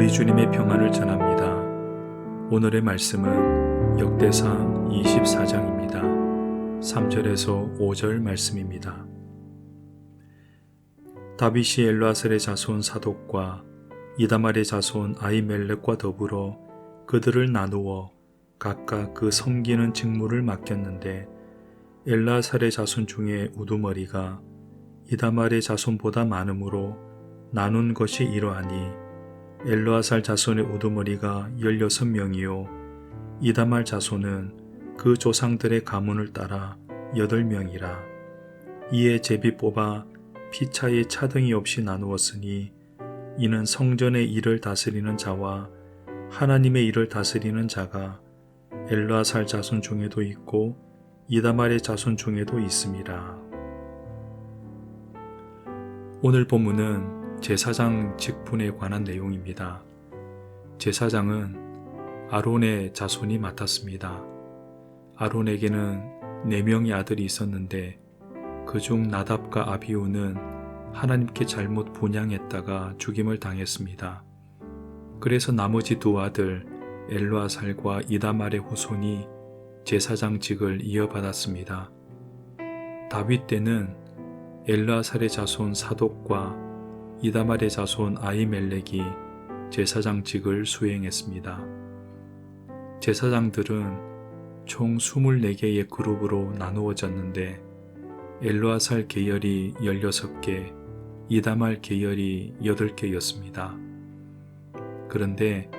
우리 주님의 평안을 전합니다. 오늘의 말씀은 역대상 24장입니다. 3절에서 5절 말씀입니다. 다윗이 엘르아셀의 자손 사독과 이다말의 자손 아히멜렉과 더불어 그들을 나누어 각각 그 섬기는 직무를 맡겼는데 엘르아셀의 자손 중에 우두머리가 이다말의 자손보다 많으므로 나눈 것이 이러하니 엘르아살 자손의 우두머리가 16명이요 이다말 자손은 그 조상들의 가문을 따라 8명이라. 이에 제비 뽑아 피차에 차등이 없이 나누었으니 이는 성전의 일을 다스리는 자와 하나님의 일을 다스리는 자가 엘르아살 자손 중에도 있고 이다말의 자손 중에도 있음이라. 오늘 본문은 제사장 직분에 관한 내용입니다. 제사장은 아론의 자손이 맡았습니다. 아론에게는 4명의 아들이 있었는데 그중 나답과 아비후는 하나님께 잘못 분향했다가 죽임을 당했습니다. 그래서 나머지 2 아들 엘르아살과 이다말의 후손이 제사장직을 이어받았습니다. 다윗 때는 엘르아살의 자손 사독과 이다말의 자손 아히멜렉이 제사장직을 수행했습니다. 제사장들은 총 24개의 그룹으로 나누어졌는데 엘르아살 계열이 16개, 이다말 계열이 8개였습니다. 그런데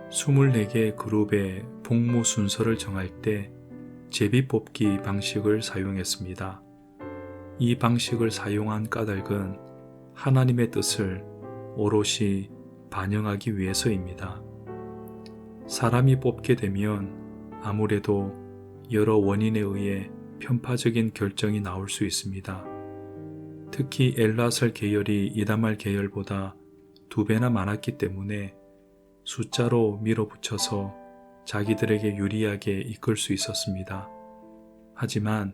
24개의 그룹의 복무 순서를 정할 때 제비뽑기 방식을 사용했습니다. 이 방식을 사용한 까닭은 하나님의 뜻을 오롯이 반영하기 위해서입니다. 사람이 뽑게 되면 아무래도 여러 원인에 의해 편파적인 결정이 나올 수 있습니다. 특히 엘르아살 계열이 이다말 계열보다 2배나 많았기 때문에 숫자로 밀어붙여서 자기들에게 유리하게 이끌 수 있었습니다. 하지만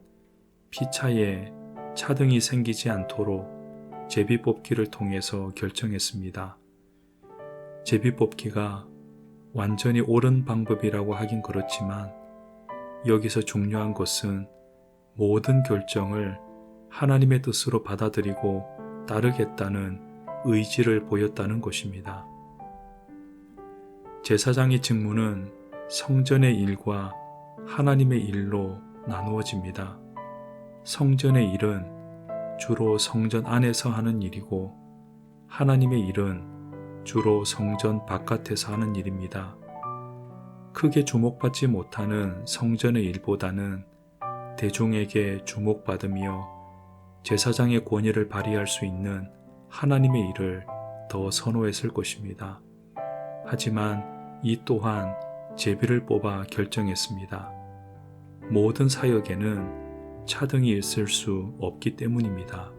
피차에 차등이 생기지 않도록 제비뽑기를 통해서 결정했습니다. 제비뽑기가 완전히 옳은 방법이라고 하긴 그렇지만 여기서 중요한 것은 모든 결정을 하나님의 뜻으로 받아들이고 따르겠다는 의지를 보였다는 것입니다. 제사장의 직무는 성전의 일과 하나님의 일로 나누어집니다. 성전의 일은 주로 성전 안에서 하는 일이고 하나님의 일은 주로 성전 바깥에서 하는 일입니다. 크게 주목받지 못하는 성전의 일보다는 대중에게 주목받으며 제사장의 권위를 발휘할 수 있는 하나님의 일을 더 선호했을 것입니다. 하지만 이 또한 제비를 뽑아 결정했습니다. 모든 사역에는 차등이 있을 수 없기 때문입니다.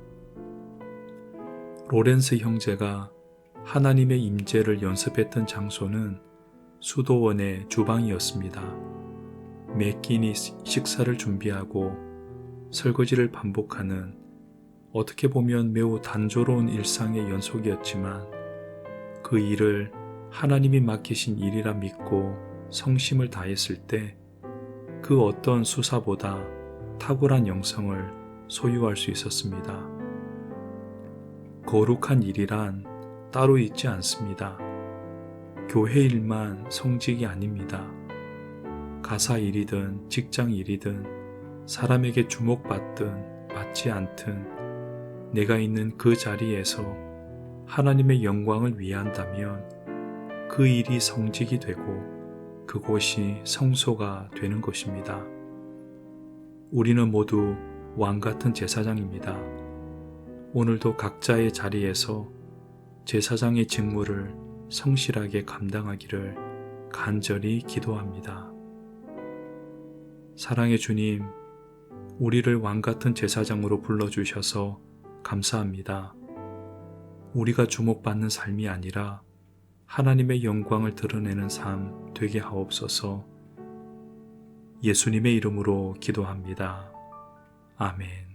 로렌스 형제가 하나님의 임재를 연습했던 장소는 수도원의 주방이었습니다. 매 끼니 식사를 준비하고 설거지를 반복하는 어떻게 보면 매우 단조로운 일상의 연속이었지만 그 일을 하나님이 맡기신 일이라 믿고 성심을 다했을 때 그 어떤 수사보다 탁월한 영성을 소유할 수 있었습니다. 거룩한 일이란 따로 있지 않습니다. 교회 일만 성직이 아닙니다. 가사 일이든 직장 일이든 사람에게 주목받든 받지 않든 내가 있는 그 자리에서 하나님의 영광을 위한다면 그 일이 성직이 되고 그곳이 성소가 되는 것입니다. 우리는 모두 왕같은 제사장입니다. 오늘도 각자의 자리에서 제사장의 직무를 성실하게 감당하기를 간절히 기도합니다. 사랑의 주님, 우리를 왕같은 제사장으로 불러주셔서 감사합니다. 우리가 주목받는 삶이 아니라 하나님의 영광을 드러내는 삶 되게 하옵소서. 예수님의 이름으로 기도합니다. 아멘.